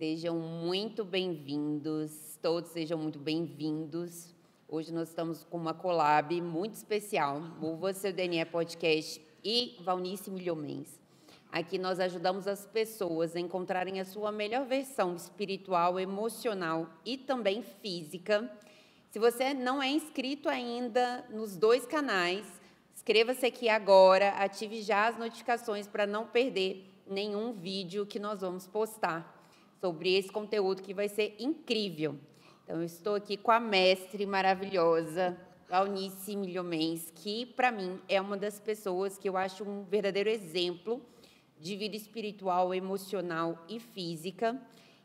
Sejam muito bem-vindos, todos sejam muito bem-vindos. Hoje nós estamos com uma collab muito especial, o Você DNA Podcast e Valnice Milhomens. Aqui nós ajudamos as pessoas a encontrarem a sua melhor versão espiritual, emocional e também física. Se você não é inscrito ainda nos dois canais, inscreva-se aqui agora, ative já as notificações para não perder nenhum vídeo que nós vamos postar sobre esse conteúdo que vai ser incrível. Então, eu estou aqui com a mestre maravilhosa, Valnice Milhomens, que, para mim, é uma das pessoas que eu acho um verdadeiro exemplo de vida espiritual, emocional e física.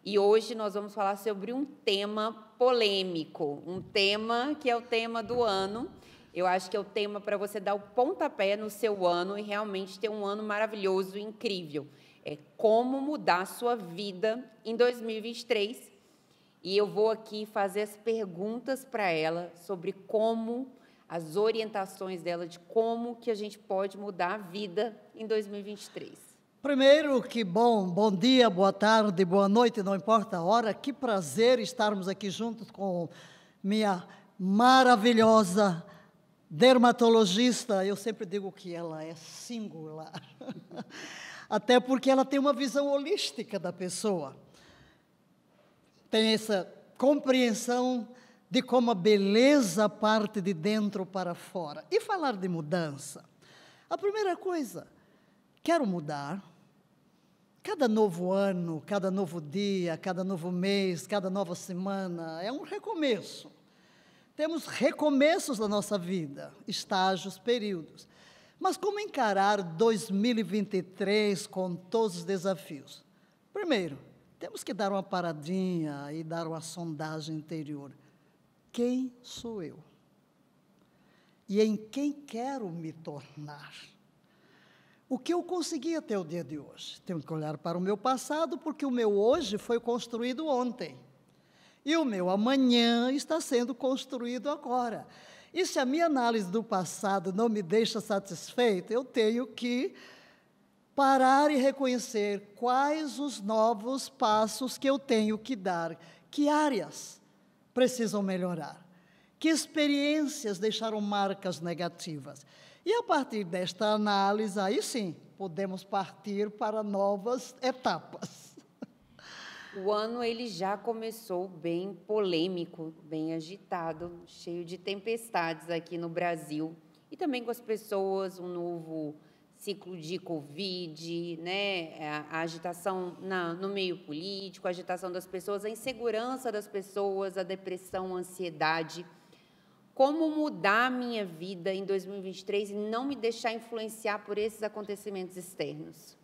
E hoje nós vamos falar sobre um tema polêmico, um tema que é o tema do ano. Eu acho que é o tema para você dar o pontapé no seu ano e realmente ter um ano maravilhoso e incrível. É como mudar a sua vida em 2023. E eu vou aqui fazer as perguntas para ela sobre como, as orientações dela de como que a gente pode mudar a vida em 2023. Primeiro, que bom dia, boa tarde, boa noite, não importa a hora. Que prazer estarmos aqui juntos com minha maravilhosa dermatologista. Eu sempre digo que ela é singular. Até porque ela tem uma visão holística da pessoa. Tem essa compreensão de como a beleza parte de dentro para fora. E falar de mudança. A primeira coisa, quero mudar. Cada novo ano, cada novo dia, cada novo mês, cada nova semana é um recomeço. Temos recomeços na nossa vida, estágios, períodos. Mas como encarar 2023 com todos os desafios? Primeiro, temos que dar uma paradinha e dar uma sondagem interior. Quem sou eu? E em quem quero me tornar? O que eu consegui até o dia de hoje? Tenho que olhar para o meu passado, porque o meu hoje foi construído ontem. E o meu amanhã está sendo construído agora. E se a minha análise do passado não me deixa satisfeito, eu tenho que parar e reconhecer quais os novos passos que eu tenho que dar, que áreas precisam melhorar, que experiências deixaram marcas negativas. E a partir desta análise, aí sim, podemos partir para novas etapas. O ano ele já começou bem polêmico, bem agitado, cheio de tempestades aqui no Brasil. E também com as pessoas, um novo ciclo de Covid, né? A agitação no meio político, a agitação das pessoas, a insegurança das pessoas, a depressão, a ansiedade. Como mudar a minha vida em 2023 e não me deixar influenciar por esses acontecimentos externos?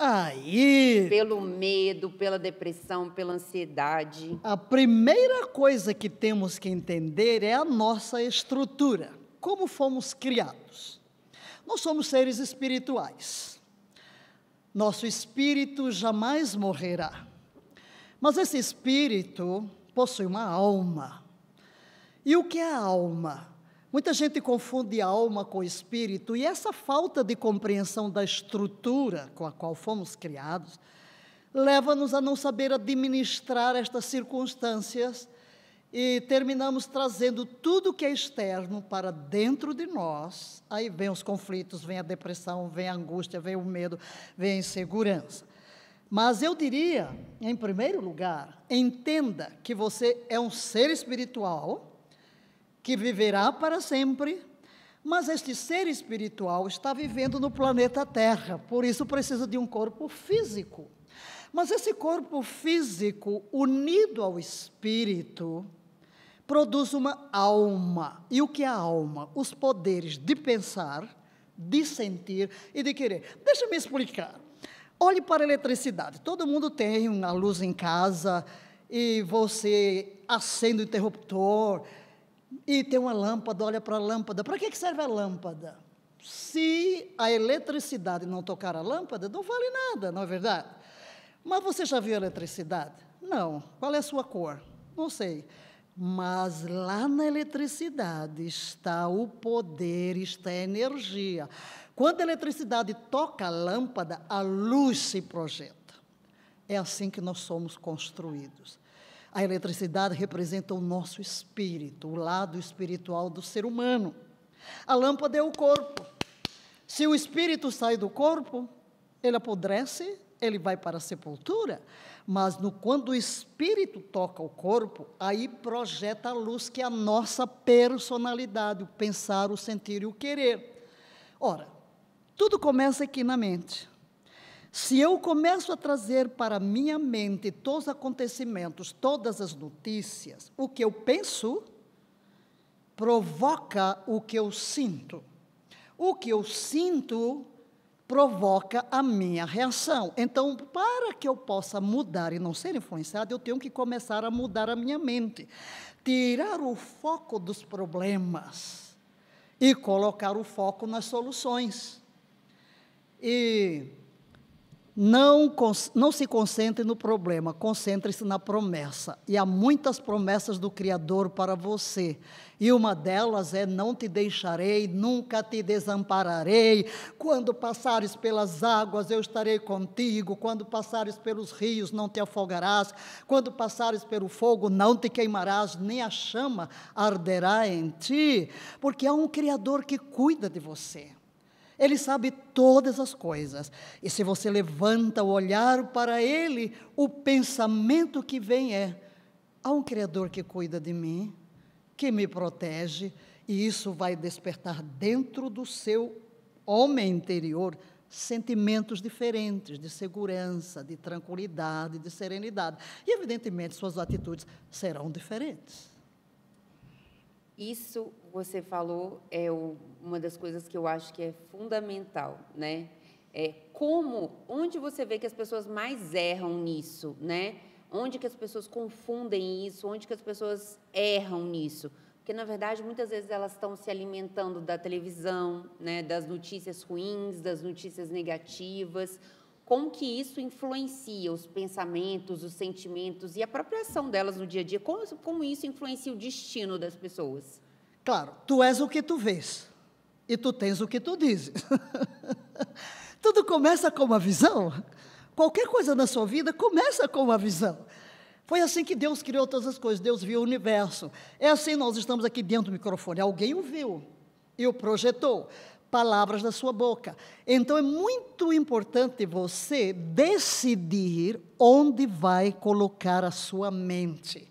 Aí, pelo medo, pela depressão, pela ansiedade. A primeira coisa que temos que entender é a nossa estrutura, como fomos criados. Nós somos seres espirituais. Nosso espírito jamais morrerá. Mas esse espírito possui uma alma. E o que é a alma? Muita gente confunde alma com espírito, e essa falta de compreensão da estrutura com a qual fomos criados, leva-nos a não saber administrar estas circunstâncias, e terminamos trazendo tudo que é externo para dentro de nós. Aí vem os conflitos, vem a depressão, vem a angústia, vem o medo, vem a insegurança. Mas eu diria, em primeiro lugar, entenda que você é um ser espiritual, que viverá para sempre, mas este ser espiritual está vivendo no planeta Terra, por isso precisa de um corpo físico. Mas esse corpo físico, unido ao espírito, produz uma alma. E o que é a alma? Os poderes de pensar, de sentir e de querer. Deixa-me explicar. Olhe para a eletricidade. Todo mundo tem uma luz em casa e você acende o interruptor e tem uma lâmpada, olha para a lâmpada. Para que serve a lâmpada? Se a eletricidade não tocar a lâmpada, não vale nada, não é verdade? Mas você já viu a eletricidade? Não. Qual é a sua cor? Não sei. Mas lá na eletricidade está o poder, está a energia. Quando a eletricidade toca a lâmpada, a luz se projeta. É assim que nós somos construídos. A eletricidade representa o nosso espírito, o lado espiritual do ser humano. A lâmpada é o corpo. Se o espírito sai do corpo, ele apodrece, ele vai para a sepultura. Mas quando o espírito toca o corpo, aí projeta a luz que é a nossa personalidade, o pensar, o sentir e o querer. Ora, tudo começa aqui na mente. Se eu começo a trazer para a minha mente todos os acontecimentos, todas as notícias, o que eu penso provoca o que eu sinto. O que eu sinto provoca a minha reação. Então, para que eu possa mudar e não ser influenciado, eu tenho que começar a mudar a minha mente. Tirar o foco dos problemas e colocar o foco nas soluções. E não se concentre no problema, concentre-se na promessa. E há muitas promessas do Criador para você. E uma delas é: não te deixarei, nunca te desampararei. Quando passares pelas águas, eu estarei contigo. Quando passares pelos rios, não te afogarás. Quando passares pelo fogo, não te queimarás, nem a chama arderá em ti. Porque há um Criador que cuida de você. Ele sabe todas as coisas. E se você levanta o olhar para Ele, o pensamento que vem é: há um Criador que cuida de mim, que me protege, e isso vai despertar dentro do seu homem interior sentimentos diferentes, de segurança, de tranquilidade, de serenidade. E, evidentemente, suas atitudes serão diferentes. Isso você falou é uma das coisas que eu acho que é fundamental, né? Onde você vê que as pessoas mais erram nisso, né? Onde que as pessoas confundem isso, onde que as pessoas erram nisso? Porque, na verdade, muitas vezes elas estão se alimentando da televisão, né? Das notícias ruins, das notícias negativas. Como que isso influencia os pensamentos, os sentimentos e a própria ação delas no dia a dia? Como isso influencia o destino das pessoas? Claro, tu és o que tu vês e tu tens o que tu dizes. Tudo começa com uma visão. Qualquer coisa na sua vida começa com uma visão. Foi assim que Deus criou todas as coisas. Deus viu o universo. É assim, nós estamos aqui dentro do microfone. Alguém o viu e o projetou. Palavras da sua boca. Então, é muito importante você decidir onde vai colocar a sua mente.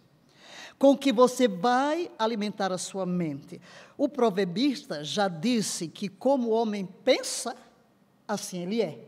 Com que você vai alimentar a sua mente. O proverbista já disse que como o homem pensa, assim ele é.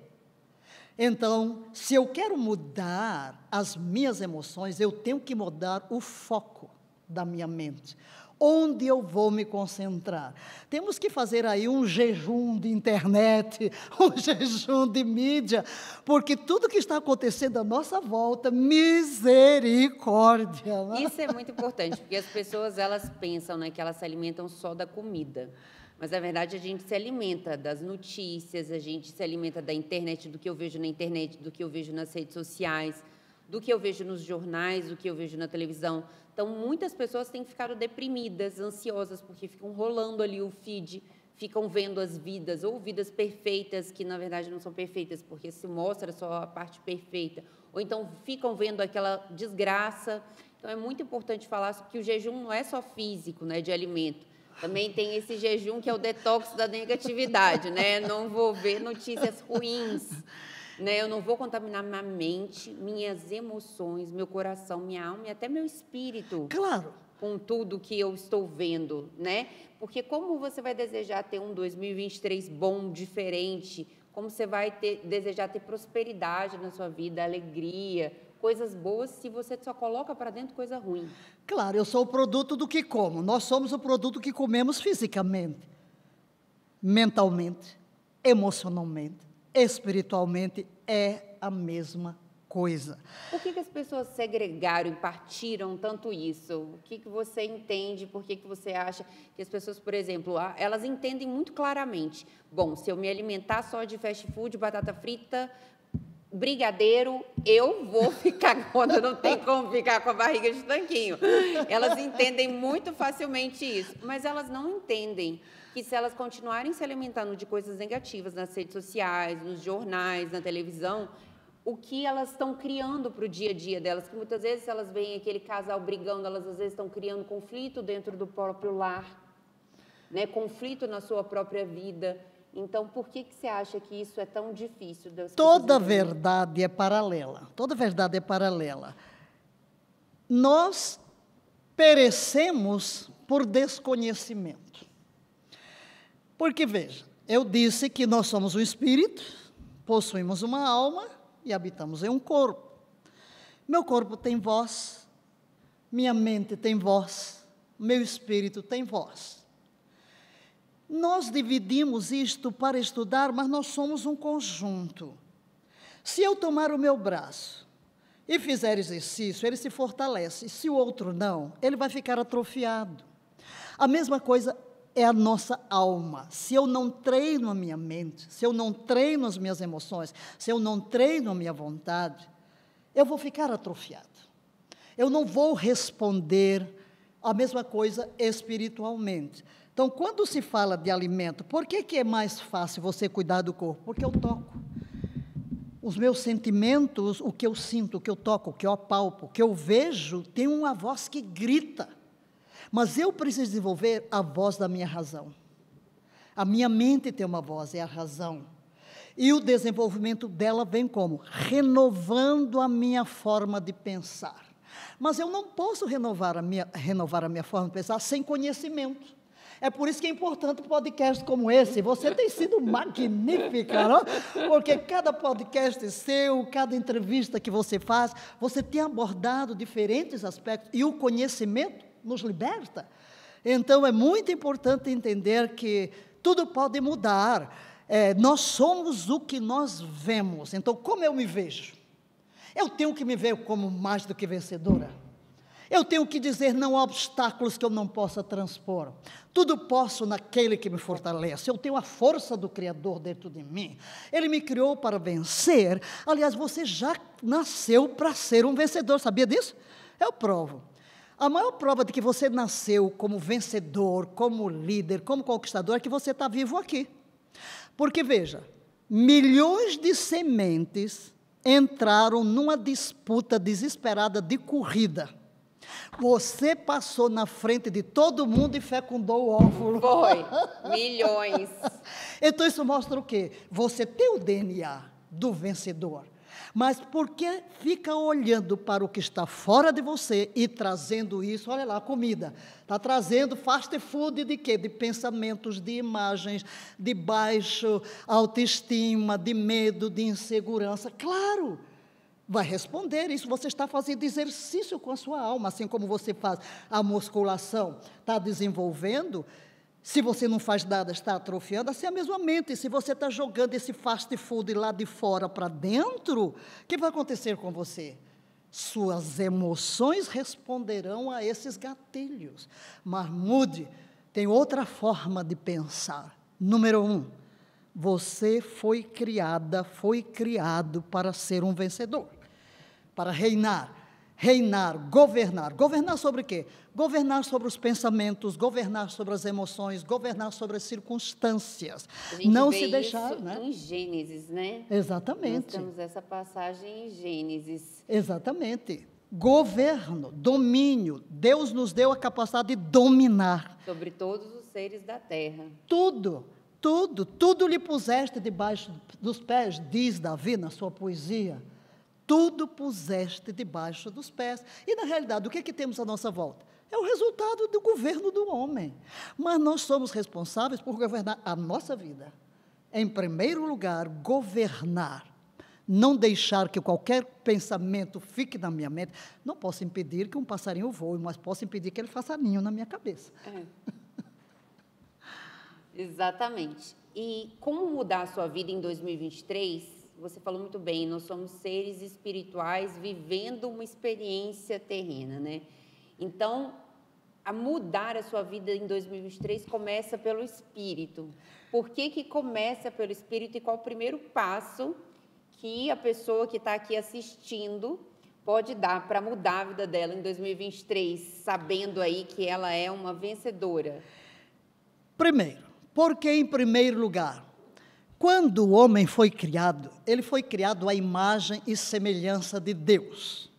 Então, se eu quero mudar as minhas emoções, eu tenho que mudar o foco da minha mente. Onde eu vou me concentrar? Temos que fazer aí um jejum de internet, um jejum de mídia, porque tudo que está acontecendo à nossa volta, misericórdia. Né? Isso é muito importante, porque as pessoas, elas pensam, né, que elas se alimentam só da comida. Mas, na verdade, a gente se alimenta das notícias, a gente se alimenta da internet, do que eu vejo na internet, do que eu vejo nas redes sociais, do que eu vejo nos jornais, do que eu vejo na televisão. Então, muitas pessoas têm ficado deprimidas, ansiosas, porque ficam rolando ali o feed, ficam vendo as vidas, ou vidas perfeitas, que, na verdade, não são perfeitas, porque se mostra só a parte perfeita. Ou então, ficam vendo aquela desgraça. Então, é muito importante falar que o jejum não é só físico, né, de alimento. Também tem esse jejum que é o detox da negatividade, né? Não vou ver notícias ruins. Né, eu não vou contaminar minha mente, minhas emoções, meu coração, minha alma e até meu espírito. Claro. Com tudo que eu estou vendo, né? Porque como você vai desejar ter um 2023 bom, diferente? Como você vai desejar ter prosperidade na sua vida, alegria, coisas boas, se você só coloca para dentro coisa ruim? Claro, eu sou o produto do que como. Nós somos o produto que comemos fisicamente, mentalmente, emocionalmente. Espiritualmente é a mesma coisa. Por que as pessoas segregaram e partiram tanto isso? O que você entende? Por que você acha que as pessoas, por exemplo, elas entendem muito claramente: bom, se eu me alimentar só de fast food, batata frita, brigadeiro, eu vou ficar quando não tem como ficar com a barriga de tanquinho. Elas entendem muito facilmente isso, mas elas não entendem que se elas continuarem se alimentando de coisas negativas nas redes sociais, nos jornais, na televisão, o que elas estão criando para o dia a dia delas, que muitas vezes elas veem aquele casal brigando, elas às vezes estão criando conflito dentro do próprio lar, né? Conflito na sua própria vida. Então, por que você acha que isso é tão difícil? Toda verdade é paralela. Toda verdade é paralela. Nós perecemos por desconhecimento. Porque, veja, eu disse que nós somos um espírito, possuímos uma alma e habitamos em um corpo. Meu corpo tem voz, minha mente tem voz, meu espírito tem voz. Nós dividimos isto para estudar, mas nós somos um conjunto. Se eu tomar o meu braço e fizer exercício, ele se fortalece. Se o outro não, ele vai ficar atrofiado. A mesma coisa é a nossa alma. Se eu não treino a minha mente, se eu não treino as minhas emoções, se eu não treino a minha vontade, eu vou ficar atrofiado. Eu não vou responder a mesma coisa espiritualmente. Então, quando se fala de alimento, por que é mais fácil você cuidar do corpo? Porque eu toco. Os meus sentimentos, o que eu sinto, o que eu toco, o que eu apalpo, o que eu vejo, tem uma voz que grita. Mas eu preciso desenvolver a voz da minha razão. A minha mente tem uma voz, é a razão. E o desenvolvimento dela vem como? Renovando a minha forma de pensar. Mas eu não posso renovar a minha forma de pensar sem conhecimento. É por isso que é importante podcast como esse. Você tem sido magnífica, não? Porque cada podcast seu, cada entrevista que você faz, você tem abordado diferentes aspectos e o conhecimento nos liberta. Então, é muito importante entender que tudo pode mudar. Nós somos o que nós vemos. Então, como eu me vejo? Eu tenho que me ver como mais do que vencedora. Eu tenho que dizer não há obstáculos que eu não possa transpor. Tudo posso naquele que me fortalece. Eu tenho a força do Criador dentro de mim. Ele me criou para vencer. Aliás, você já nasceu para ser um vencedor. Sabia disso? Eu provo. A maior prova de que você nasceu como vencedor, como líder, como conquistador, é que você está vivo aqui. Porque, veja, milhões de sementes entraram numa disputa desesperada de corrida. Você passou na frente de todo mundo e fecundou o óvulo. Foi, milhões. Então isso mostra o quê? Você tem o DNA do vencedor, mas porque fica olhando para o que está fora de você e trazendo isso, olha lá, a comida, está trazendo fast food de quê? De pensamentos, de imagens, de baixa autoestima, de medo, de insegurança, claro. Vai responder, isso você está fazendo exercício com a sua alma, assim como você faz a musculação, está desenvolvendo, se você não faz nada, está atrofiando, assim é a mesma mente, se você está jogando esse fast food lá de fora para dentro, o que vai acontecer com você? Suas emoções responderão a esses gatilhos, mas mude, tem outra forma de pensar. Número 1, você foi criado para ser um vencedor. Para reinar, governar. Governar sobre o quê? Governar sobre os pensamentos, governar sobre as emoções, governar sobre as circunstâncias. Não se deixar, isso, né? Em Gênesis, né? Exatamente. Nós temos essa passagem em Gênesis. Exatamente. Governo, domínio. Deus nos deu a capacidade de dominar. Sobre todos os seres da terra. Tudo lhe puseste debaixo dos pés, diz Davi na sua poesia. Tudo puseste debaixo dos pés. E, na realidade, o que é que temos à nossa volta? É o resultado do governo do homem. Mas nós somos responsáveis por governar a nossa vida. Em primeiro lugar, governar. Não deixar que qualquer pensamento fique na minha mente. Não posso impedir que um passarinho voe, mas posso impedir que ele faça ninho na minha cabeça. Exatamente. E como mudar a sua vida em 2023? Você falou muito bem, nós somos seres espirituais vivendo uma experiência terrena, né? Então, a mudar a sua vida em 2023 começa pelo espírito. Por que começa pelo espírito e qual o primeiro passo que a pessoa que está aqui assistindo pode dar para mudar a vida dela em 2023, sabendo aí que ela é uma vencedora? Primeiro, por que em primeiro lugar? Quando o homem foi criado, ele foi criado à imagem e semelhança de Deus.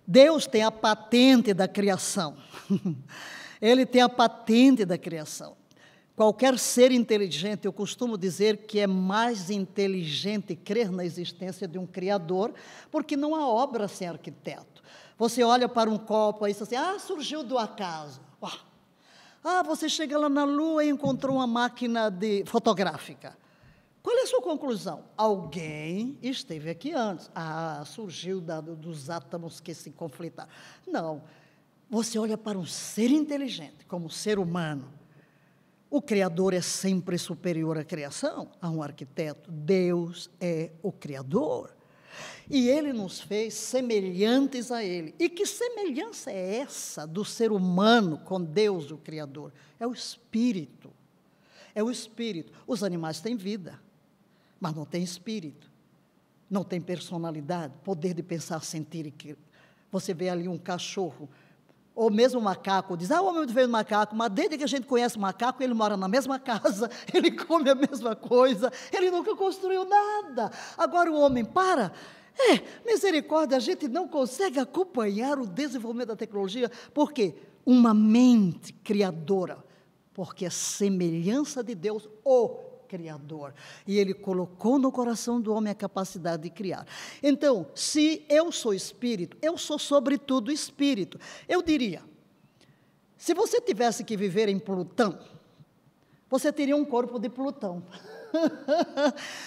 Deus tem a patente da criação. Ele tem a patente da criação. Qualquer ser inteligente, eu costumo dizer que é mais inteligente crer na existência de um Criador, porque não há obra sem arquiteto. Você olha para um copo e diz assim, surgiu do acaso. Você chega lá na Lua e encontrou uma máquina fotográfica. Qual é a sua conclusão? Alguém esteve aqui antes. Surgiu dos átomos que se conflitaram. Não. Você olha para um ser inteligente, como ser humano. O Criador é sempre superior à criação, a um arquiteto. Deus é o Criador. E Ele nos fez semelhantes a Ele. E que semelhança é essa do ser humano com Deus, o Criador? É o Espírito. É o Espírito. Os animais têm vida, mas não têm espírito. Não têm personalidade, poder de pensar, sentir. Você vê ali um cachorro, ou mesmo um macaco, diz, o homem veio do macaco, mas desde que a gente conhece o macaco, ele mora na mesma casa, ele come a mesma coisa, ele nunca construiu nada. Agora o homem misericórdia, a gente não consegue acompanhar o desenvolvimento da tecnologia, por quê? Uma mente criadora, porque é semelhança de Deus, o Criador, e Ele colocou no coração do homem a capacidade de criar. Então, se eu sou espírito, eu sou sobretudo espírito. Eu diria, se você tivesse que viver em Plutão, você teria um corpo de Plutão.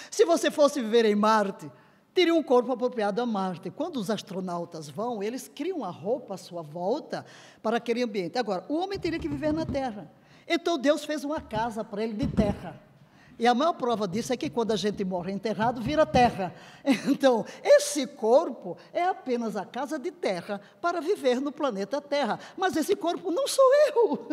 Se você fosse viver em Marte, teria um corpo apropriado a Marte. Quando os astronautas vão, eles criam a roupa à sua volta para aquele ambiente. Agora, o homem teria que viver na Terra. Então, Deus fez uma casa para ele de terra. E a maior prova disso é que quando a gente morre enterrado, vira terra. Então, esse corpo é apenas a casa de terra para viver no planeta Terra. Mas esse corpo não sou eu.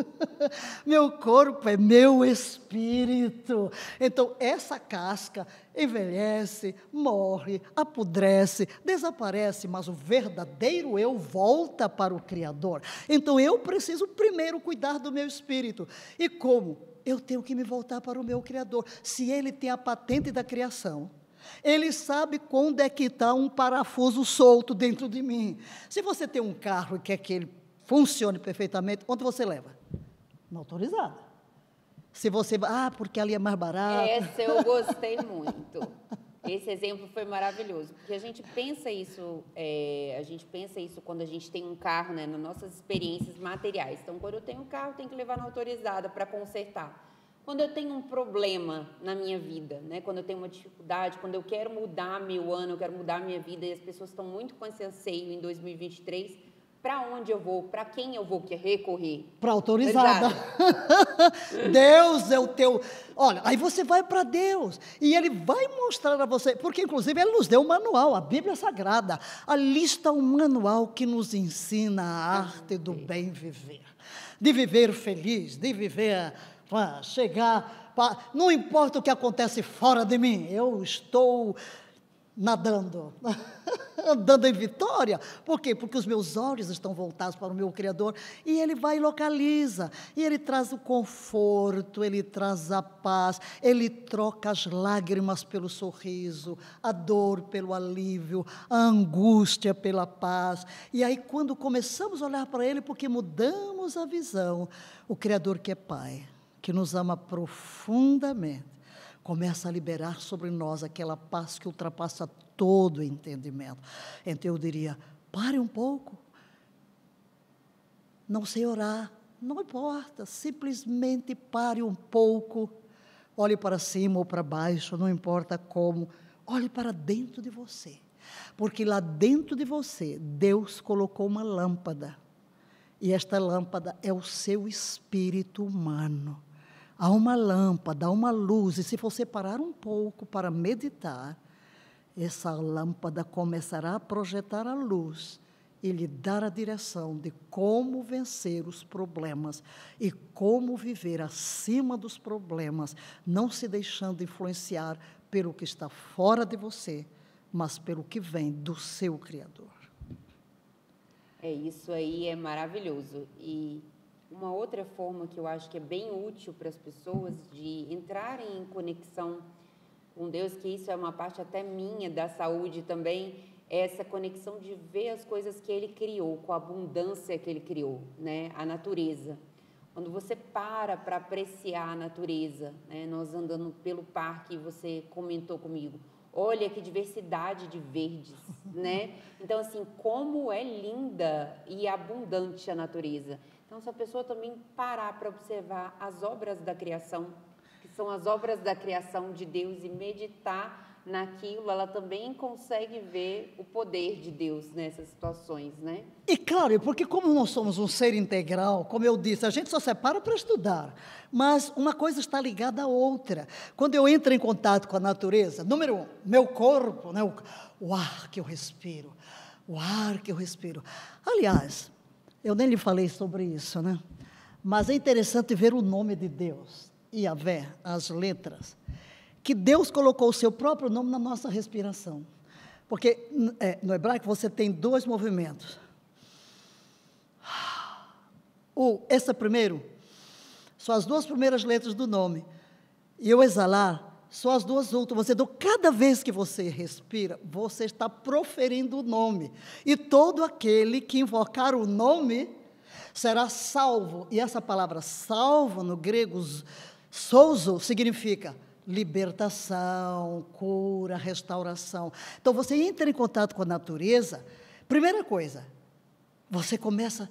Meu corpo é meu espírito. Então, essa casca envelhece, morre, apodrece, desaparece, mas o verdadeiro eu volta para o Criador. Então, eu preciso primeiro cuidar do meu espírito. E como? Eu tenho que me voltar para o meu Criador. Se Ele tem a patente da criação, Ele sabe quando é que está um parafuso solto dentro de mim. Se você tem um carro e quer que ele funcione perfeitamente, onde você leva? Na autorizada. Se você... porque ali é mais barato. Essa eu gostei muito. Esse exemplo foi maravilhoso, porque a gente pensa isso quando a gente tem um carro, né, nas nossas experiências materiais. Então, quando eu tenho um carro, eu tenho que levar na autorizada para consertar. Quando eu tenho um problema na minha vida, né, quando eu tenho uma dificuldade, quando eu quero mudar meu ano, eu quero mudar minha vida, e as pessoas estão muito com esse anseio em 2023, para onde eu vou, para quem eu vou recorrer? Para a autorizada. Deus é o teu... Olha, aí você vai para Deus, e Ele vai mostrar a você, porque inclusive Ele nos deu um manual, a Bíblia Sagrada, ali está um manual que nos ensina a arte do bem viver, de viver feliz, de viver, não importa o que acontece fora de mim, eu estou nadando, andando em vitória. Por quê? Porque os meus olhos estão voltados para o meu Criador, e Ele vai e localiza, e Ele traz o conforto, Ele traz a paz, Ele troca as lágrimas pelo sorriso, a dor pelo alívio, a angústia pela paz. E aí, quando começamos a olhar para Ele, porque mudamos a visão, o Criador que é Pai, que nos ama profundamente, começa a liberar sobre nós aquela paz que ultrapassa todo o entendimento. Então eu diria, pare um pouco, não sei orar, não importa, simplesmente pare um pouco, olhe para cima ou para baixo, não importa como, olhe para dentro de você, porque lá dentro de você, Deus colocou uma lâmpada, e esta lâmpada é o seu espírito humano. Há uma lâmpada, há uma luz, e se você parar um pouco para meditar, essa lâmpada começará a projetar a luz e lhe dar a direção de como vencer os problemas e como viver acima dos problemas, não se deixando influenciar pelo que está fora de você, mas pelo que vem do seu Criador. Isso aí é maravilhoso. E uma outra forma que eu acho que é bem útil para as pessoas de entrarem em conexão com Deus, que isso é uma parte até minha da saúde também, é essa conexão de ver as coisas que Ele criou, com a abundância que Ele criou, né? A natureza. Quando você para apreciar a natureza, né? Nós andando pelo parque, você comentou comigo, olha que diversidade de verdes, né? Então, assim, como é linda e abundante a natureza. Então, se a pessoa também parar para observar as obras da criação, que são as obras da criação de Deus, e meditar naquilo, ela também consegue ver o poder de Deus nessas situações, né? E claro, porque como nós somos um ser integral, como eu disse, a gente só separa para estudar, mas uma coisa está ligada à outra. Quando eu entro em contato com a natureza, número 1, meu corpo, né, o ar que eu respiro, o ar que eu respiro. Aliás, eu nem lhe falei sobre isso, né? Mas é interessante ver o nome de Deus, Yahvé, as letras, que Deus colocou o seu próprio nome na nossa respiração. Porque no hebraico você tem 2 movimentos. Esse primeiro, são as 2 primeiras letras do nome. E o exalar, são as 2 últimas. Então, cada vez que você respira, você está proferindo o nome. E todo aquele que invocar o nome será salvo. E essa palavra salvo, no grego, souzo, significa libertação, cura, restauração. Então, você entra em contato com a natureza, primeira coisa, você começa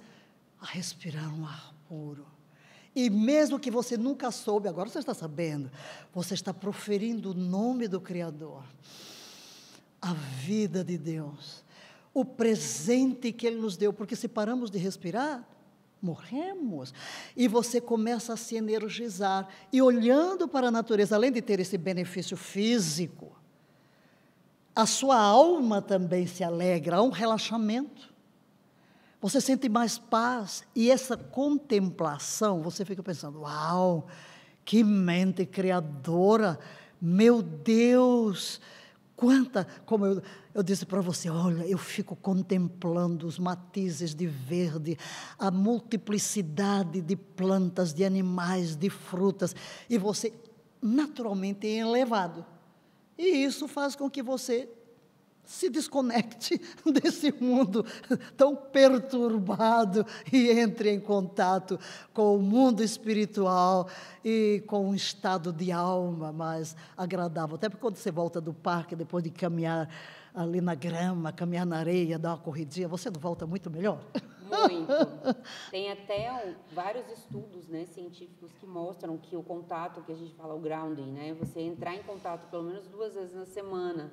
a respirar um ar puro. E mesmo que você nunca soube, agora você está sabendo, você está proferindo o nome do Criador, a vida de Deus, o presente que Ele nos deu, porque se paramos de respirar, morremos. E você começa a se energizar, e olhando para a natureza, além de ter esse benefício físico, a sua alma também se alegra, há um relaxamento, você sente mais paz, e essa contemplação, você fica pensando, uau, que mente criadora, meu Deus, como eu disse para você, olha, eu fico contemplando os matizes de verde, a multiplicidade de plantas, de animais, de frutas, e você naturalmente é elevado. E isso faz com que você se desconecte desse mundo tão perturbado e entre em contato com o mundo espiritual e com um estado de alma mais agradável. Até porque quando você volta do parque, depois de caminhar ali na grama, caminhar na areia, dar uma corridinha, você não volta muito melhor? Muito. Tem até vários estudos, né, científicos que mostram que o contato, que a gente fala, o grounding, né, você entrar em contato pelo menos 2 vezes na semana,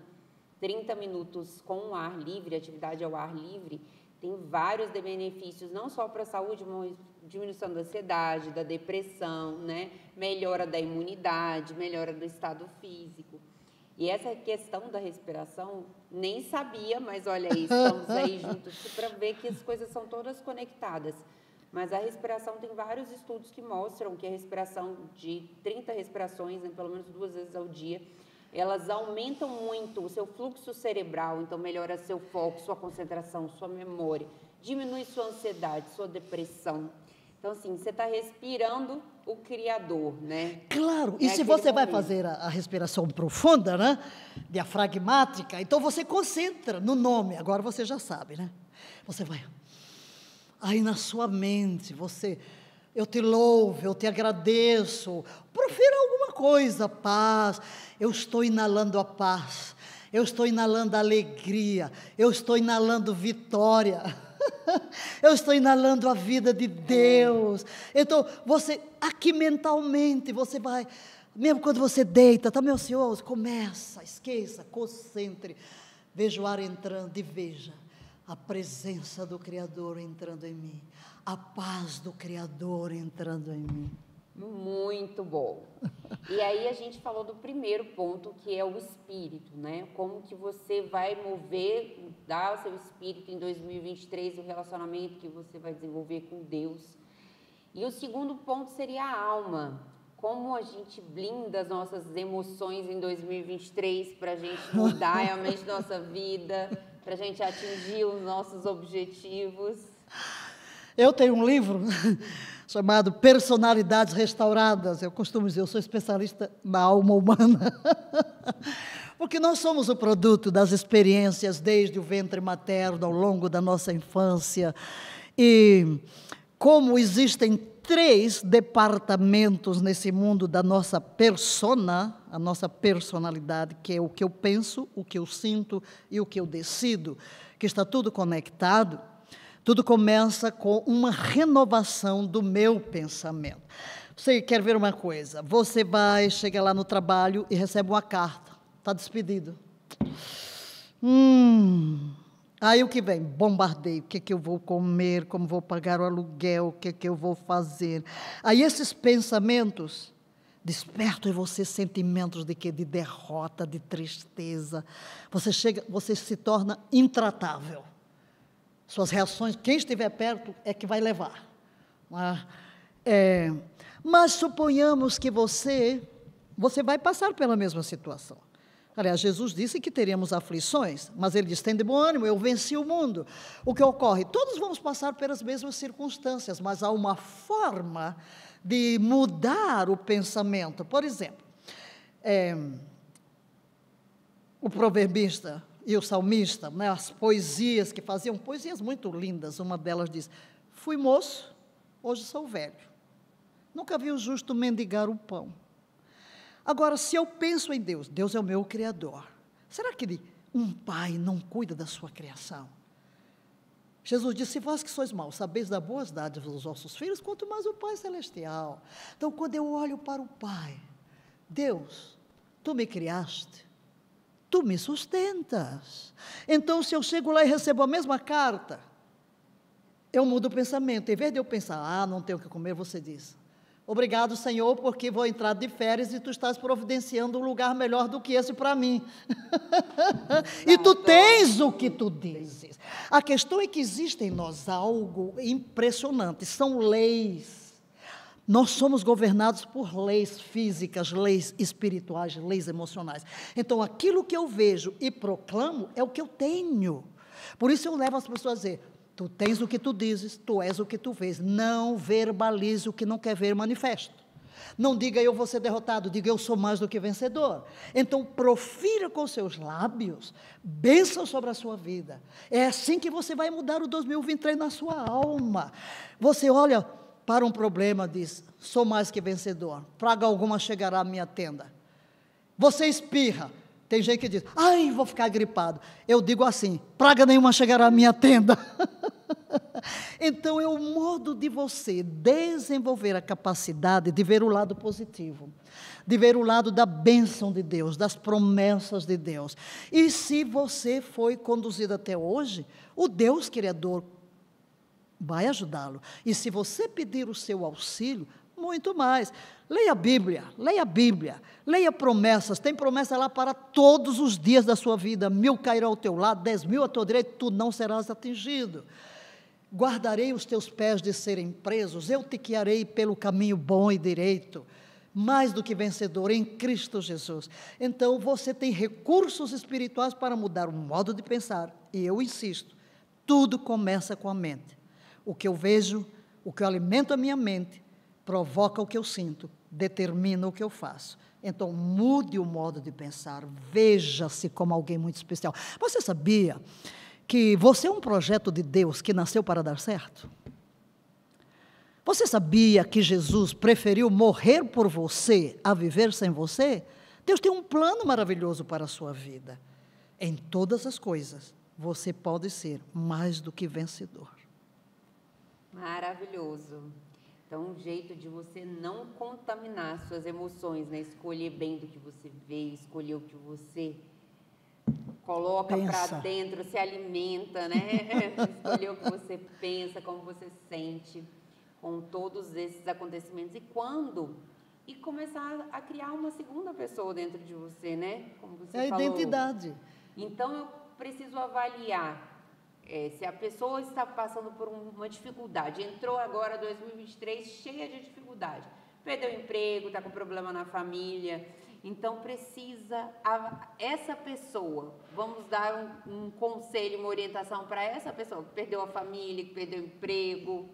30 minutos com o ar livre, atividade ao ar livre, tem vários benefícios, não só para a saúde, mas diminuição da ansiedade, da depressão, né? Melhora da imunidade, melhora do estado físico. E essa questão da respiração, nem sabia, mas olha aí, estamos aí juntos para ver que as coisas são todas conectadas. Mas a respiração, tem vários estudos que mostram que a respiração de 30 respirações, né, pelo menos 2 vezes ao dia, elas aumentam muito o seu fluxo cerebral, então melhora seu foco, sua concentração, sua memória, diminui sua ansiedade, sua depressão. Então, assim, você está respirando o Criador, né? Claro, e se você vai fazer a respiração profunda, né, diafragmática, então você concentra no nome, agora você já sabe, né? Você vai, aí na sua mente, eu te louvo, eu te agradeço, profira alguma coisa, paz, eu estou inalando a paz, eu estou inalando a alegria, eu estou inalando vitória, eu estou inalando a vida de Deus. Então, você, aqui mentalmente, você vai, mesmo quando você deita, está meio ansioso, começa, esqueça, concentre, veja o ar entrando e veja a presença do Criador entrando em mim, a paz do Criador entrando em mim. Muito bom. E aí a gente falou do primeiro ponto, que é o espírito, né? Como que você vai mover, dar o seu espírito em 2023, o relacionamento que você vai desenvolver com Deus. E o segundo ponto seria a alma. Como a gente blinda as nossas emoções em 2023 para a gente mudar realmente nossa vida, para a gente atingir os nossos objetivos. Eu tenho um livro chamado Personalidades Restauradas. Eu costumo dizer, eu sou especialista na alma humana. Porque nós somos o produto das experiências desde o ventre materno, ao longo da nossa infância. E como existem 3 departamentos nesse mundo da nossa persona, a nossa personalidade, que é o que eu penso, o que eu sinto e o que eu decido, que está tudo conectado, tudo começa com uma renovação do meu pensamento. Você quer ver uma coisa? Você chega lá no trabalho e recebe uma carta. Está despedido. Aí o que vem? Bombardeio. O que eu vou comer? Como vou pagar o aluguel? O que eu vou fazer? Aí esses pensamentos despertam em você sentimentos de quê? De derrota, de tristeza. Você se torna intratável. Suas reações, quem estiver perto é que vai levar. Mas suponhamos que você vai passar pela mesma situação. Aliás, Jesus disse que teríamos aflições, mas ele disse, tem de bom ânimo, eu venci o mundo. O que ocorre? Todos vamos passar pelas mesmas circunstâncias, mas há uma forma de mudar o pensamento. Por exemplo, o proverbista e o salmista, né, as poesias que faziam, poesias muito lindas, uma delas diz, fui moço, hoje sou velho. Nunca vi o justo mendigar o pão. Agora, se eu penso em Deus, Deus é o meu Criador, será que um pai não cuida da sua criação? Jesus disse, se vós que sois maus, sabeis dar boas dádivas aos vossos filhos, quanto mais o Pai Celestial. Então, quando eu olho para o Pai, Deus, tu me criaste, tu me sustentas. Então, se eu chego lá e recebo a mesma carta, eu mudo o pensamento. Em vez de eu pensar, não tenho o que comer, você diz, obrigado, Senhor, porque vou entrar de férias e tu estás providenciando um lugar melhor do que esse para mim. E tu tens o que tu dizes. A questão é que existe em nós algo impressionante, são leis. Nós somos governados por leis físicas, leis espirituais, leis emocionais. Então, aquilo que eu vejo e proclamo é o que eu tenho. Por isso eu levo as pessoas a dizer, tu tens o que tu dizes, tu és o que tu vês. Não verbalize o que não quer ver manifesto. Não diga eu vou ser derrotado, diga eu sou mais do que vencedor. Então profira com seus lábios bênção sobre a sua vida. É assim que você vai mudar o 2023 na sua alma. Você olha para um problema, diz, sou mais que vencedor. Praga alguma chegará à minha tenda. Você espirra. Tem gente que diz, ai, vou ficar gripado. Eu digo assim, praga nenhuma chegará à minha tenda. Então, é o modo de você desenvolver a capacidade de ver o lado positivo, de ver o lado da bênção de Deus, das promessas de Deus. E se você foi conduzido até hoje, o Deus Criador vai ajudá-lo. E se você pedir o seu auxílio, muito mais. Leia a Bíblia, leia promessas, tem promessa lá para todos os dias da sua vida, 1000 cairão ao teu lado, 10.000 à tua direita, tu não serás atingido. Guardarei os teus pés de serem presos, eu te guiarei pelo caminho bom e direito, mais do que vencedor em Cristo Jesus. Então você tem recursos espirituais para mudar o modo de pensar, e eu insisto, tudo começa com a mente. O que eu vejo, o que eu alimento a minha mente, provoca o que eu sinto, determina o que eu faço. Então, mude o modo de pensar, veja-se como alguém muito especial. Você sabia que você é um projeto de Deus que nasceu para dar certo? Você sabia que Jesus preferiu morrer por você a viver sem você? Deus tem um plano maravilhoso para a sua vida. Em todas as coisas, você pode ser mais do que vencedor. Maravilhoso. Então, um jeito de você não contaminar suas emoções, né? Escolher bem do que você vê, escolher o que você coloca para dentro, se alimenta, né? Escolher o que você pensa, como você sente com todos esses acontecimentos. E começar a criar uma segunda pessoa dentro de você, né? Como você falou. É a identidade. Então, eu preciso avaliar se a pessoa está passando por uma dificuldade, entrou agora 2023 cheia de dificuldade, perdeu o emprego, está com problema na família, então precisa, essa pessoa, vamos dar um conselho, uma orientação para essa pessoa que perdeu a família, que perdeu o emprego,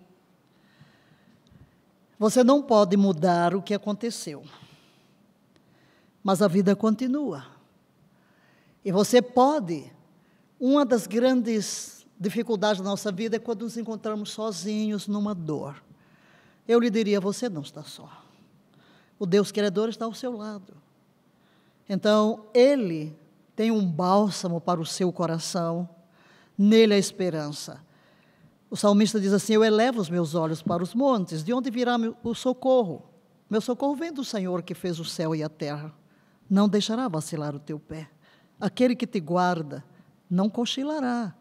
Você não pode mudar o que aconteceu, mas a vida continua. E você pode. Uma das grandes dificuldades da nossa vida é quando nos encontramos sozinhos numa dor. Eu lhe diria, você não está só. O Deus Criador está ao seu lado. Então, Ele tem um bálsamo para o seu coração, nele a esperança. O salmista diz assim, eu elevo os meus olhos para os montes, de onde virá o socorro? Meu socorro vem do Senhor que fez o céu e a terra. Não deixará vacilar o teu pé. Aquele que te guarda não cochilará.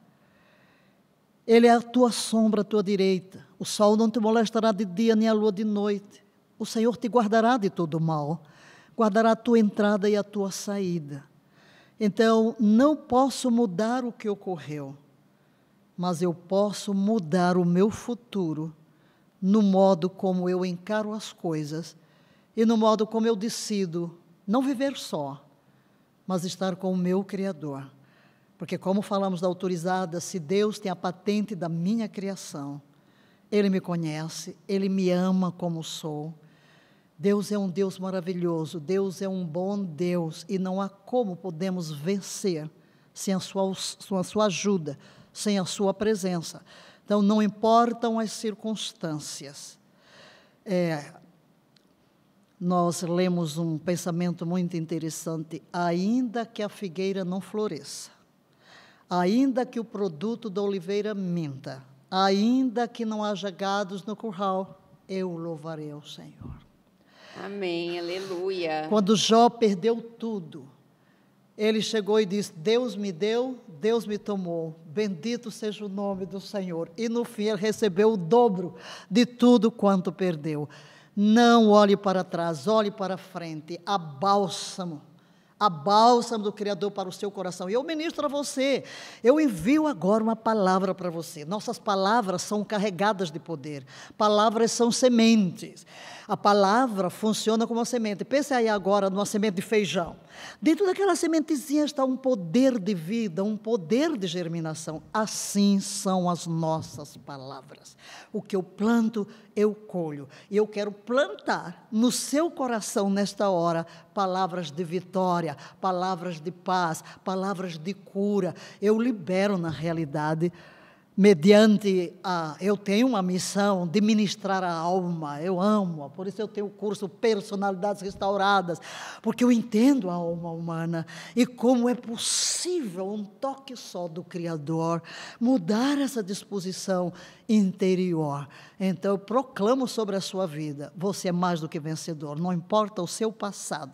Ele é a tua sombra, a tua direita. O sol não te molestará de dia, nem a lua de noite. O Senhor te guardará de todo mal. Guardará a tua entrada e a tua saída. Então, não posso mudar o que ocorreu, mas eu posso mudar o meu futuro no modo como eu encaro as coisas e no modo como eu decido não viver só, mas estar com o meu Criador. Porque, como falamos da autorizada, se Deus tem a patente da minha criação, Ele me conhece, Ele me ama como sou. Deus é um Deus maravilhoso, Deus é um bom Deus, e não há como podemos vencer sem a sua ajuda, sem a sua presença. Então, não importam as circunstâncias. Nós lemos um pensamento muito interessante, ainda que a figueira não floresça, ainda que o produto da oliveira minta, ainda que não haja gados no curral, eu louvarei ao Senhor. Amém, aleluia. Quando Jó perdeu tudo, ele chegou e disse, Deus me deu, Deus me tomou, bendito seja o nome do Senhor. E no fim ele recebeu o dobro de tudo quanto perdeu. Não olhe para trás, olhe para frente, a bálsamo do Criador para o seu coração. E eu ministro a você, eu envio agora uma palavra para você. Nossas palavras são carregadas de poder, palavras são sementes. A palavra funciona como uma semente. Pense aí agora numa semente de feijão. Dentro daquela sementezinha está um poder de vida, um poder de germinação. Assim são as nossas palavras. O que eu planto, eu colho. E eu quero plantar no seu coração, nesta hora, palavras de vitória, palavras de paz, palavras de cura. Eu libero na realidade, mediante eu tenho uma missão de ministrar a alma, eu amo, por isso eu tenho o curso Personalidades Restauradas, porque eu entendo a alma humana e como é possível um toque só do Criador mudar essa disposição interior. Então eu proclamo sobre a sua vida, você é mais do que vencedor, não importa o seu passado,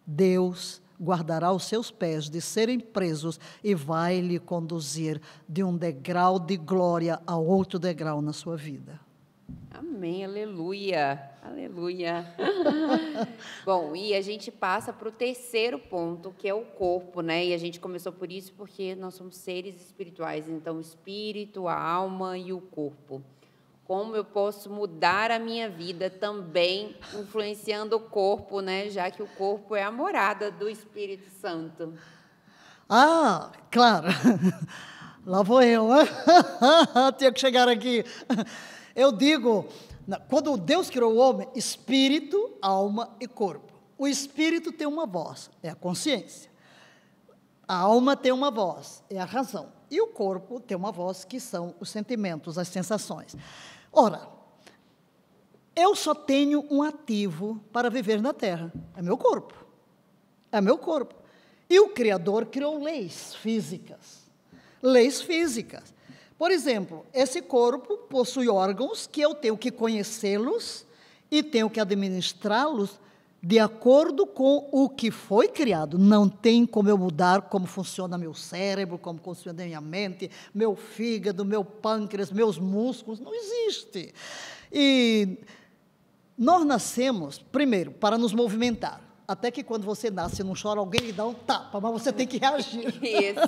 Deus guardará os seus pés de serem presos e vai lhe conduzir de um degrau de glória a outro degrau na sua vida. Amém, aleluia, aleluia. Bom, e a gente passa para o terceiro ponto, que é o corpo, né? E a gente começou por isso porque nós somos seres espirituais, então o espírito, a alma e o corpo. Como eu posso mudar a minha vida também influenciando o corpo, né? Já que o corpo é a morada do Espírito Santo. Ah, claro. Lá vou eu, né? Tinha que chegar aqui. Eu digo, quando Deus criou o homem, espírito, alma e corpo. O espírito tem uma voz, é a consciência. A alma tem uma voz, é a razão. E o corpo tem uma voz, que são os sentimentos, as sensações. Ora, eu só tenho um ativo para viver na terra, é meu corpo. É meu corpo. E o Criador criou leis físicas. Leis físicas. Por exemplo, esse corpo possui órgãos que eu tenho que conhecê-los e tenho que administrá-los de acordo com o que foi criado. Não tem como eu mudar como funciona meu cérebro, como funciona minha mente, meu fígado, meu pâncreas, meus músculos, não existe. E nós nascemos, primeiro, para nos movimentar. Até que quando você nasce e não chora, alguém lhe dá um tapa, mas você tem que reagir. Isso.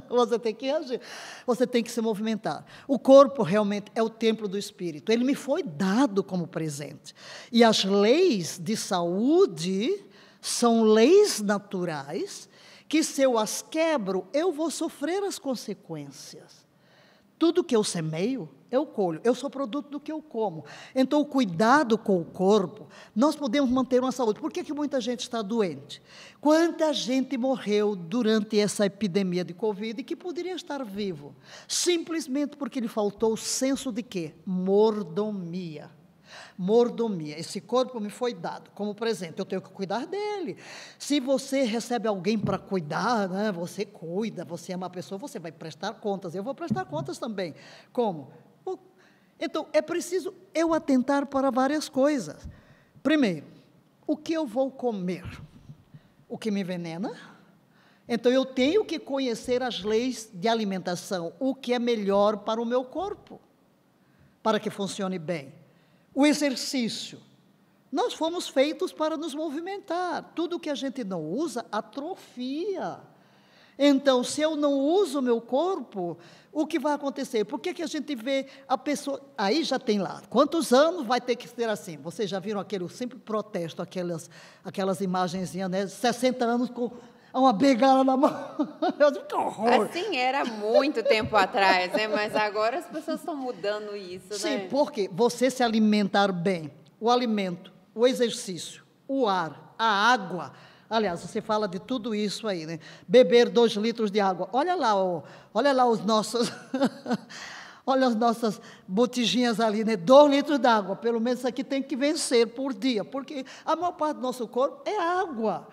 Você tem que reagir. Você tem que se movimentar. O corpo realmente é o templo do Espírito. Ele me foi dado como presente. E as leis de saúde são leis naturais que, se eu as quebro, eu vou sofrer as consequências. Tudo que eu semeio, eu colho. Eu sou produto do que eu como. Então, o cuidado com o corpo, nós podemos manter uma saúde. Por que muita gente está doente? Quanta gente morreu durante essa epidemia de Covid e que poderia estar vivo? Simplesmente porque lhe faltou o senso de quê? Mordomia. Mordomia. Esse corpo me foi dado como presente, eu tenho que cuidar dele. Se você recebe alguém para cuidar, né, você cuida, você é uma pessoa, você vai prestar contas. Eu vou prestar contas também. Como? Então, é preciso eu atentar para várias coisas. Primeiro, o que eu vou comer? O que me envenena? Então, eu tenho que conhecer as leis de alimentação, o que é melhor para o meu corpo, para que funcione bem. O exercício. Nós fomos feitos para nos movimentar. Tudo que a gente não usa, atrofia. Então, se eu não uso o meu corpo, o que vai acontecer? Por que a gente vê a pessoa... Aí já tem lá, quantos anos vai ter que ser assim? Vocês já viram aquele simples protesto, aquelas imagenzinhas, né? 60 anos com uma bengala na mão. Que horror! Assim era muito tempo atrás, né? Mas agora as pessoas estão mudando isso, Sim, né? porque você se alimentar bem, o alimento, o exercício, o ar, a água... Aliás, você fala de tudo isso aí, né? Beber 2 litros de água. Olha lá os nossos... olha as nossas botijinhas ali, né? 2 litros de água. Pelo menos isso aqui tem que vencer por dia, porque a maior parte do nosso corpo é água.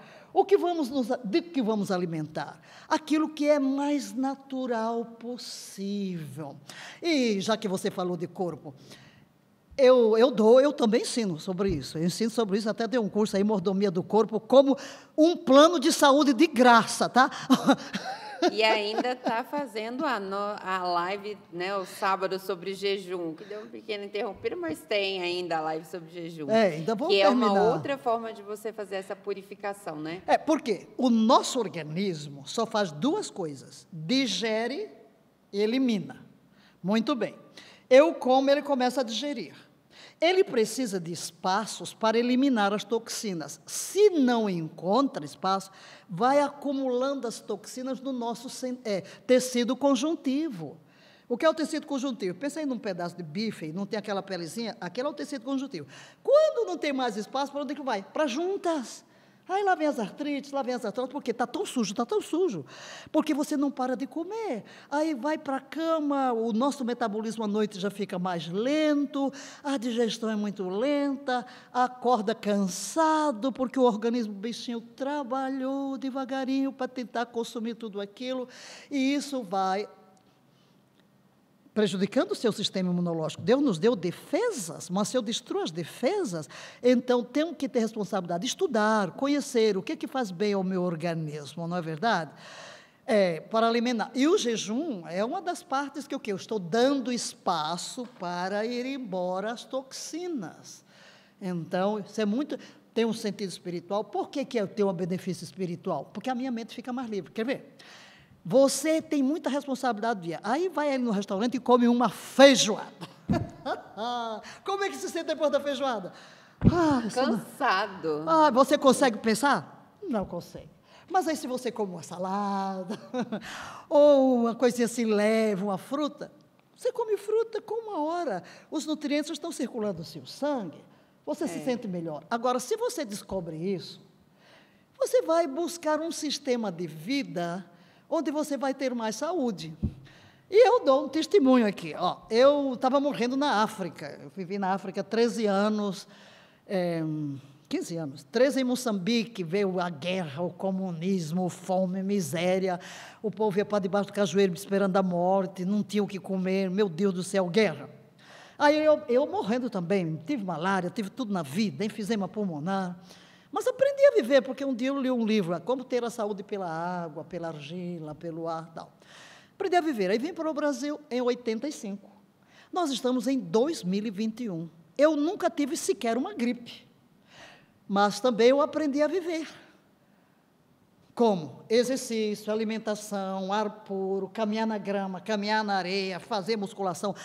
De que vamos alimentar? Aquilo que é mais natural possível. E já que você falou de corpo... Eu também ensino sobre isso. Eu ensino sobre isso, até dei um curso aí, Mordomia do Corpo, como um plano de saúde de graça, tá? E ainda está fazendo a live, né, o sábado sobre jejum, que deu um pequeno interrompido, mas tem ainda a live sobre jejum. Ainda vou terminar. terminar. É uma outra forma de você fazer essa purificação, né? Porque o nosso organismo só faz 2 coisas, digere e elimina. Muito bem. Eu como, ele começa a digerir. Ele precisa de espaços para eliminar as toxinas. Se não encontra espaço, vai acumulando as toxinas no nosso tecido conjuntivo. O que é o tecido conjuntivo? Pensa aí num pedaço de bife, não tem aquela pelezinha? Aquele é o tecido conjuntivo. Quando não tem mais espaço, para onde é que vai? Para juntas. Aí lá vem as artrites, porque está tão sujo, porque você não para de comer. Aí vai para a cama, o nosso metabolismo à noite já fica mais lento, a digestão é muito lenta, acorda cansado, porque o organismo, o bichinho, trabalhou devagarinho para tentar consumir tudo aquilo, e isso vai prejudicando o seu sistema imunológico. Deus nos deu defesas, mas se eu destruo as defesas, então tenho que ter responsabilidade, estudar, conhecer o que faz bem ao meu organismo, não é verdade? Para alimentar. E o jejum é uma das partes que eu estou dando espaço para ir embora as toxinas. Então, isso é muito... Tem um sentido espiritual. Por que eu tenho um benefício espiritual? Porque a minha mente fica mais livre. Quer ver? Você tem muita responsabilidade do dia. Aí vai ali no restaurante e come uma feijoada. Como é que se sente depois da feijoada? Cansado. Você consegue pensar? Não consegue. Mas aí se você come uma salada, ou uma coisinha assim leve, uma fruta, você come fruta com 1 hora. Os nutrientes estão circulando no seu sangue. Você se sente melhor. Agora, se você descobre isso, você vai buscar um sistema de vida onde você vai ter mais saúde. E eu dou um testemunho aqui. Eu estava morrendo na África. Eu vivi na África 13 anos, 15 anos. 13 em Moçambique, veio a guerra, o comunismo, fome, miséria. O povo ia para debaixo do cajueiro esperando a morte, não tinha o que comer. Meu Deus do céu, guerra. Aí eu morrendo também, tive malária, tive tudo na vida, enfisema pulmonar. Mas aprendi a viver, porque um dia eu li um livro, Como Ter a Saúde pela Água, pela Argila, pelo Ar, tal. Aprendi a viver. Aí vim para o Brasil em 85. Nós estamos em 2021. Eu nunca tive sequer uma gripe. Mas também eu aprendi a viver. Como? Exercício, alimentação, ar puro, caminhar na grama, caminhar na areia, fazer musculação.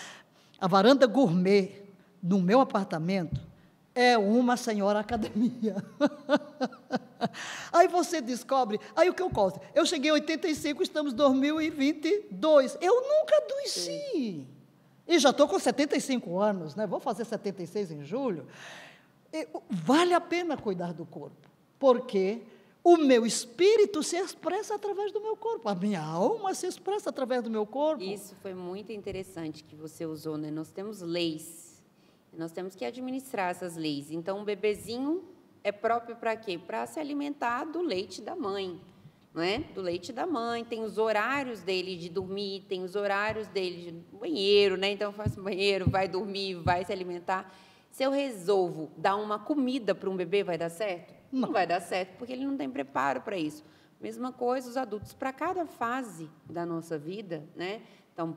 A varanda gourmet no meu apartamento é uma senhora academia. Aí você descobre, aí o que eu conto? Eu cheguei em 85, estamos em 2022. Eu nunca adoeci. E já estou com 75 anos, né? Vou fazer 76 em julho. Vale a pena cuidar do corpo, porque o meu espírito se expressa através do meu corpo, a minha alma se expressa através do meu corpo. Isso foi muito interessante que você usou, né? Nós temos leis, nós temos que administrar essas leis. Então, um bebezinho é próprio para quê? Para se alimentar do leite da mãe, não é? Do leite da mãe, tem os horários dele de dormir, tem os horários dele de banheiro, né? Então, faz banheiro, vai dormir, vai se alimentar. Se eu resolvo dar uma comida para um bebê, vai dar certo? Não vai dar certo, porque ele não tem preparo para isso. Mesma coisa os adultos, para cada fase da nossa vida, né? Então,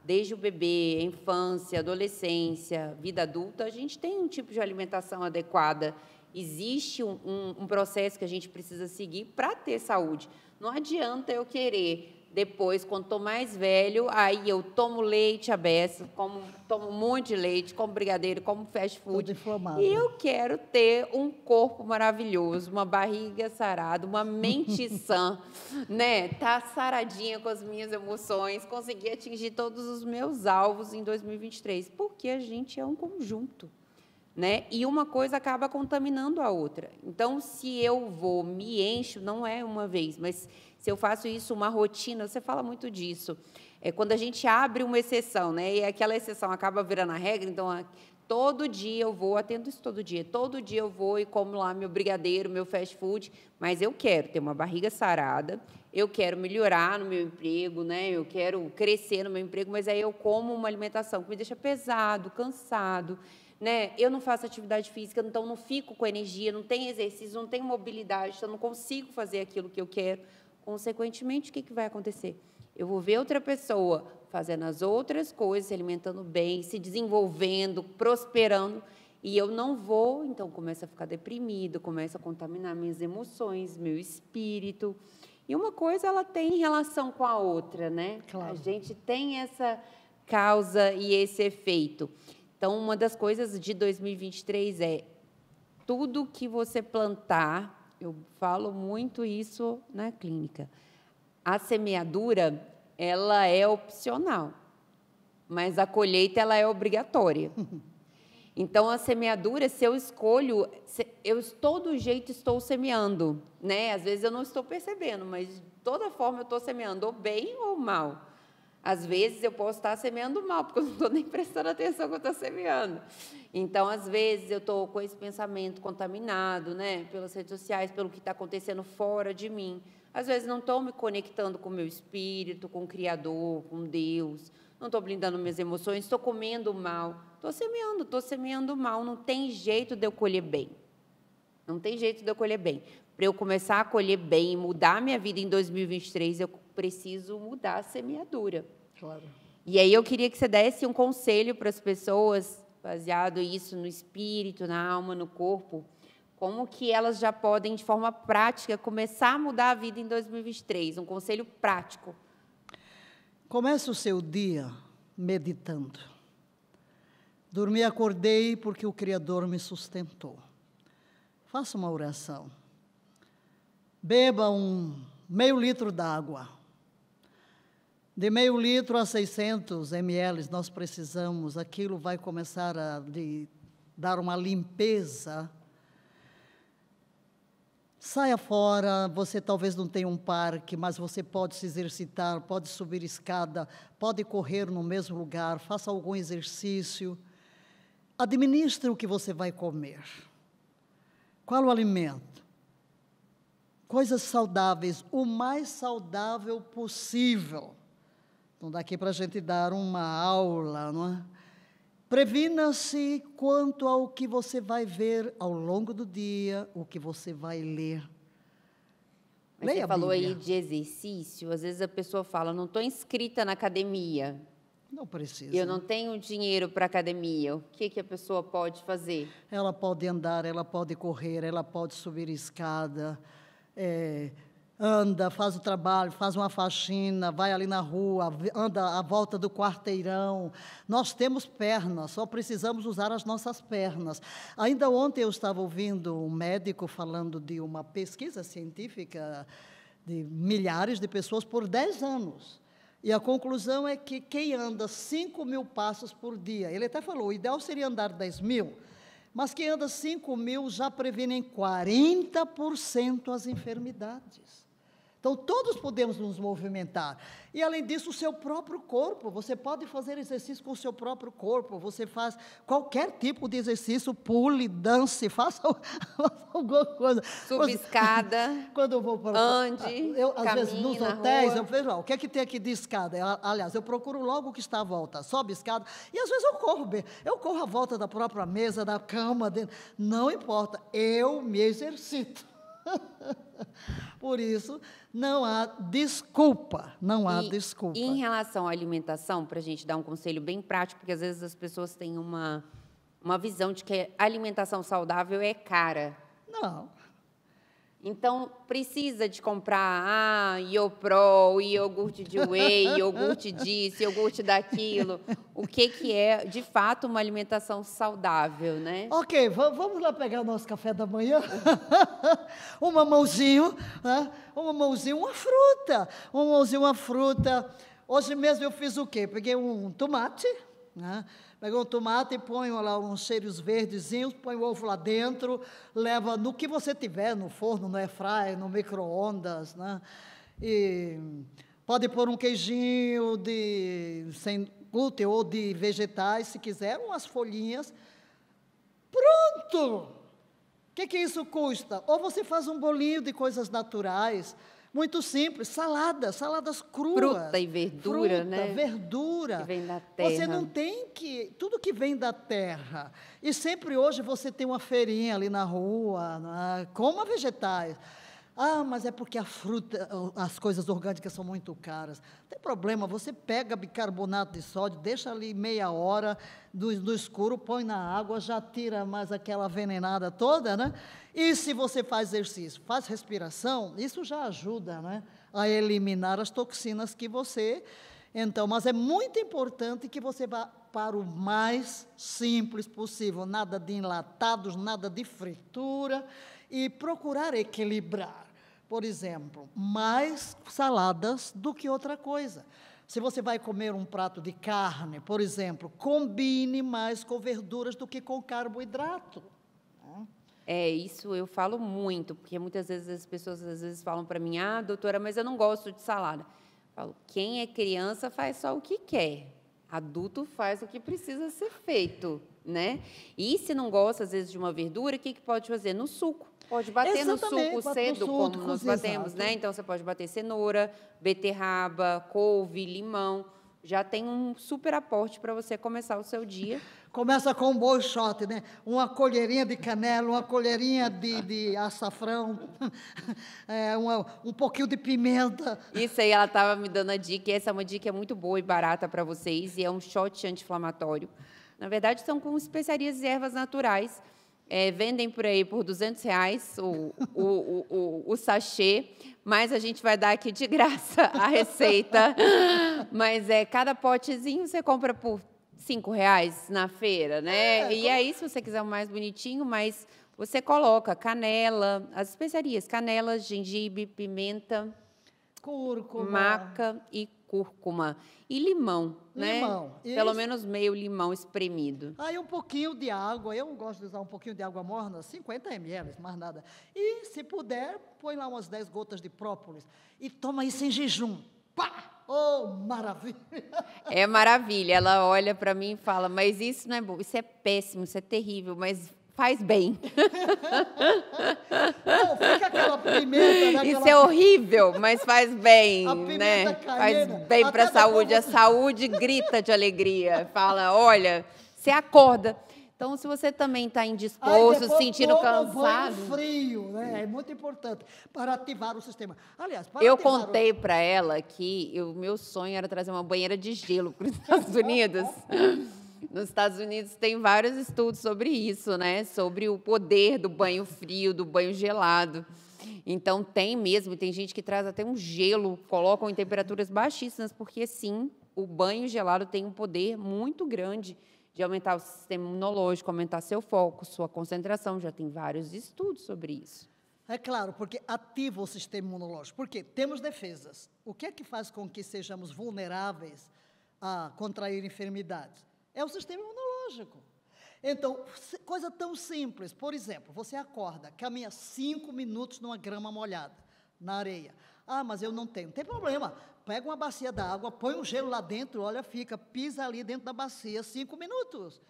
desde o bebê, infância, adolescência, vida adulta, a gente tem um tipo de alimentação adequada. Existe um processo que a gente precisa seguir para ter saúde. Não adianta eu querer, depois, quando estou mais velho, aí eu tomo leite à beça, tomo um monte de leite, como brigadeiro, como fast food. E eu quero ter um corpo maravilhoso, uma barriga sarada, uma mente sã, né? Tá saradinha com as minhas emoções, conseguir atingir todos os meus alvos em 2023, porque a gente é um conjunto, né? E uma coisa acaba contaminando a outra. Então, se eu me encho, não é uma vez, mas se eu faço isso uma rotina, você fala muito disso. É quando a gente abre uma exceção, né? E aquela exceção acaba virando a regra, então todo dia eu vou, atendo isso todo dia eu vou e como lá meu brigadeiro, meu fast food, mas eu quero ter uma barriga sarada, eu quero melhorar no meu emprego, né? Eu quero crescer no meu emprego, mas aí eu como uma alimentação que me deixa pesado, cansado, né? Eu não faço atividade física, então não fico com energia, não tenho exercício, não tenho mobilidade, então não consigo fazer aquilo que eu quero. Consequentemente, o que vai acontecer? Eu vou ver outra pessoa fazendo as outras coisas, se alimentando bem, se desenvolvendo, prosperando, e eu não vou, então começo a ficar deprimido, começo a contaminar minhas emoções, meu espírito. E uma coisa, ela tem relação com a outra, né? Claro. A gente tem essa causa e esse efeito. Então, uma das coisas de 2023 é tudo que você plantar. Eu falo muito isso na clínica. A semeadura, ela é opcional, mas a colheita, ela é obrigatória. Então, a semeadura, se eu escolho, eu todo jeito estou semeando, né? Às vezes eu não estou percebendo, mas de toda forma eu estou semeando, ou bem ou mal. Às vezes eu posso estar semeando mal, porque eu não estou nem prestando atenção que eu estou semeando. Então, às vezes, eu estou com esse pensamento contaminado, né, pelas redes sociais, pelo que está acontecendo fora de mim. Às vezes, não estou me conectando com o meu espírito, com o Criador, com Deus. Não estou blindando minhas emoções, estou comendo mal. Estou semeando mal. Não tem jeito de eu colher bem. Não tem jeito de eu colher bem. Para eu começar a colher bem e mudar a minha vida em 2023, eu preciso mudar a semeadura. Claro. E aí eu queria que você desse um conselho para as pessoas, baseado isso no espírito, na alma, no corpo, como que elas já podem, de forma prática, começar a mudar a vida em 2023, um conselho prático. Comece o seu dia meditando. Dormi e acordei porque o Criador me sustentou. Faça uma oração. Beba meio litro d'água. De meio litro a 600 ml nós precisamos. Aquilo vai começar a lhe dar uma limpeza. Saia fora, você talvez não tenha um parque, mas você pode se exercitar, pode subir escada, pode correr no mesmo lugar, faça algum exercício. Administre o que você vai comer. Qual o alimento? Coisas saudáveis, o mais saudável possível. Então, daqui para a gente dar uma aula, não é? Previna-se quanto ao que você vai ver ao longo do dia, o que você vai ler. Mas leia você falou aí de exercício, às vezes a pessoa fala, não estou inscrita na academia. Não precisa. Eu não tenho dinheiro para academia. O que a pessoa pode fazer? Ela pode andar, ela pode correr, ela pode subir escada. anda, faz o trabalho, faz uma faxina, vai ali na rua, anda à volta do quarteirão. Nós temos pernas, só precisamos usar as nossas pernas. Ainda ontem eu estava ouvindo um médico falando de uma pesquisa científica de milhares de pessoas por 10 anos. E a conclusão é que quem anda 5.000 passos por dia, ele até falou, o ideal seria andar 10.000, mas quem anda 5.000 já previne em 40% as enfermidades. Então, todos podemos nos movimentar. E, além disso, o seu próprio corpo. Você pode fazer exercício com o seu próprio corpo. Você faz qualquer tipo de exercício, pule, dance, faça alguma coisa. Suba escada, quando eu vou para ande, às vezes, nos hotéis, rua. eu vejo, o que é que tem aqui de escada? Aliás, eu procuro logo o que está à volta. Sobe escada. E, às vezes, eu corro bem. Eu corro à volta da própria mesa, da cama. Não importa. Eu me exercito. Por isso, não há desculpa, não há desculpa. Em relação à alimentação, para a gente dar um conselho bem prático, porque às vezes as pessoas têm uma visão de que a alimentação saudável é cara. Não. Então, precisa de comprar Iopro, iogurte de whey, iogurte disso, iogurte daquilo. O que é, de fato, uma alimentação saudável, né? Ok, vamos lá pegar o nosso café da manhã. Um mamãozinho, né? Um mamãozinho, uma fruta. Um mamãozinho, uma fruta. Hoje mesmo eu fiz o quê? Peguei um tomate, né? Peguei um tomate e ponho lá uns cheiros verdezinhos, põe o ovo lá dentro, leva no que você tiver, no forno, no airfryer, no micro-ondas, né? E pode pôr um queijinho sem glúten ou de vegetais, se quiser, umas folhinhas. Pronto! O que isso custa? Ou você faz um bolinho de coisas naturais, muito simples, saladas cruas. Fruta e verdura, né? Verdura. Que vem da terra. Você não tem que... Tudo que vem da terra. E sempre hoje você tem uma feirinha ali na rua, né? Coma vegetais. Mas é porque a fruta, as coisas orgânicas são muito caras. Não tem problema, você pega bicarbonato de sódio, deixa ali meia hora no escuro, põe na água, já tira mais aquela venenada toda, né? E se você faz exercício, faz respiração, isso já ajuda, né? A eliminar as toxinas que você... Então, mas é muito importante que você vá para o mais simples possível, nada de enlatados, nada de fritura, e procurar equilibrar. Por exemplo, mais saladas do que outra coisa. Se você vai comer um prato de carne, por exemplo, combine mais com verduras do que com carboidrato. Isso eu falo muito, porque muitas vezes as pessoas falam para mim, doutora, mas eu não gosto de salada. Eu falo, quem é criança faz só o que quer, adulto faz o que precisa ser feito, né? E se não gosta, às vezes, de uma verdura, o que pode fazer? No suco. Pode bater no suco cedo, como nós batemos, né? Então, você pode bater cenoura, beterraba, couve, limão. Já tem um super aporte para você começar o seu dia. Começa com um bom shot, né? Uma colherinha de canela, uma colherinha de açafrão, um pouquinho de pimenta. Isso aí, ela estava me dando a dica, e essa é uma dica muito boa e barata para vocês, e é um shot anti-inflamatório. Na verdade, são com especiarias e ervas naturais. Vendem por aí por R$200 o sachê, mas a gente vai dar aqui de graça a receita. Mas cada potezinho você compra por R$5 na feira, né? E aí, se você quiser um mais bonitinho, mas você coloca canela, as especiarias, canela, gengibre, pimenta, cúrcuma, maca e cúrcuma. E limão, né? Pelo menos meio limão espremido. Aí um pouquinho de água, eu gosto de usar um pouquinho de água morna, 50 ml, mais nada. E, se puder, põe lá umas 10 gotas de própolis e toma isso em jejum. Pá! Oh, maravilha! É maravilha. Ela olha para mim e fala, mas isso não é bom, isso é péssimo, isso é terrível, mas faz bem. Não, fica aquela pimenta, né? Isso é horrível, mas faz bem, né? Caiena, faz bem para a saúde. A saúde grita de alegria. Fala, olha, você acorda. Então, se você também está indisposto, sentindo cansado... banho frio, né? É muito importante para ativar o sistema. Aliás, eu contei para ela que o meu sonho era trazer uma banheira de gelo para os Estados Unidos. Nos Estados Unidos tem vários estudos sobre isso, né? Sobre o poder do banho frio, do banho gelado. Então, tem mesmo, tem gente que traz até um gelo, colocam em temperaturas baixíssimas, porque, sim, o banho gelado tem um poder muito grande de aumentar o sistema imunológico, aumentar seu foco, sua concentração. Já tem vários estudos sobre isso. É claro, porque ativa o sistema imunológico. Porque temos defesas. O que é que faz com que sejamos vulneráveis a contrair enfermidades? É o sistema imunológico. Então, coisa tão simples. Por exemplo, você acorda, caminha 5 minutos numa grama molhada, na areia. Ah, mas eu não tenho. Não tem problema. Pega uma bacia d'água, põe um gelo lá dentro, olha, pisa ali dentro da bacia 5 minutos.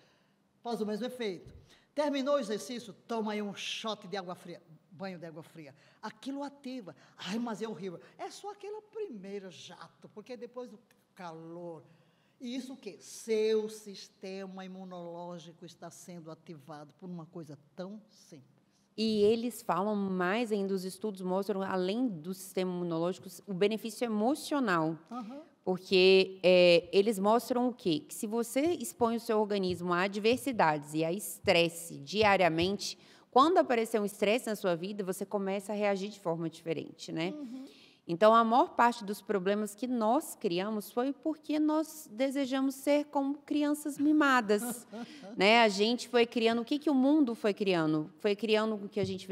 Faz o mesmo efeito. Terminou o exercício, toma aí um shot de água fria, banho de água fria. Aquilo ativa. Ai, mas é horrível. É só aquele primeiro jato, porque depois do calor. E isso o quê? Seu sistema imunológico está sendo ativado por uma coisa tão simples. E eles falam mais ainda, os estudos mostram, além do sistema imunológico, o benefício emocional. Porque eles mostram o quê? Que se você expõe o seu organismo a adversidades e a estresse diariamente, quando aparecer um estresse na sua vida, você começa a reagir de forma diferente, né? Então, a maior parte dos problemas que nós criamos foi porque nós desejamos ser como crianças mimadas, né? A gente foi criando, o que o mundo foi criando? Foi criando que a gente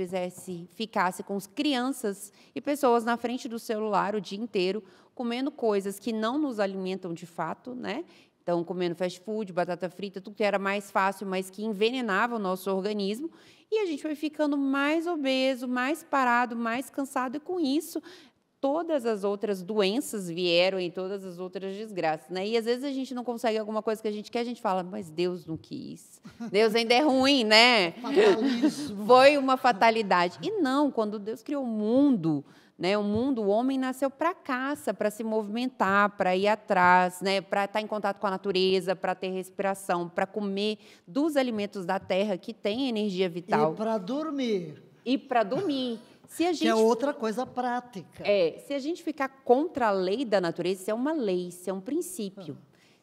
ficasse com as crianças e pessoas na frente do celular o dia inteiro, comendo coisas que não nos alimentam de fato, né? Então, comendo fast food, batata frita, tudo que era mais fácil, mas que envenenava o nosso organismo. E a gente foi ficando mais obeso, mais parado, mais cansado, e com isso todas as outras doenças vieram e todas as outras desgraças, né? E às vezes a gente não consegue alguma coisa que a gente quer, a gente fala, mas Deus não quis. Deus ainda é ruim, né? Fatalismo. Foi uma fatalidade. E não, quando Deus criou o mundo, né? O homem nasceu para caça, para se movimentar, para ir atrás, né? Para estar em contato com a natureza, para ter respiração, para comer dos alimentos da terra que tem energia vital. E para dormir. E para dormir. Se a gente, que é outra coisa prática. Se a gente ficar contra a lei da natureza, isso é uma lei, isso é um princípio.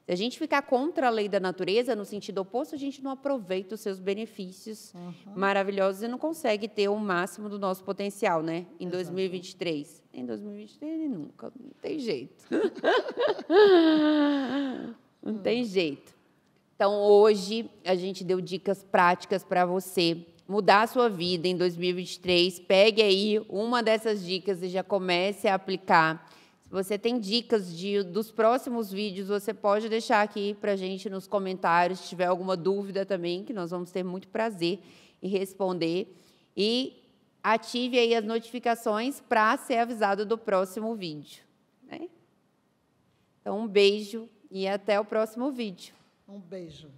Se a gente ficar contra a lei da natureza, no sentido oposto, a gente não aproveita os seus benefícios maravilhosos e não consegue ter o máximo do nosso potencial, né? Em 2023. Em 2023, nunca. Não tem jeito. Não tem jeito. Então, hoje, a gente deu dicas práticas para você mudar a sua vida em 2023, pegue aí uma dessas dicas e já comece a aplicar. Se você tem dicas dos próximos vídeos, você pode deixar aqui para a gente nos comentários, se tiver alguma dúvida também, que nós vamos ter muito prazer em responder. E ative aí as notificações para ser avisado do próximo vídeo, né? Então, um beijo e até o próximo vídeo. Um beijo.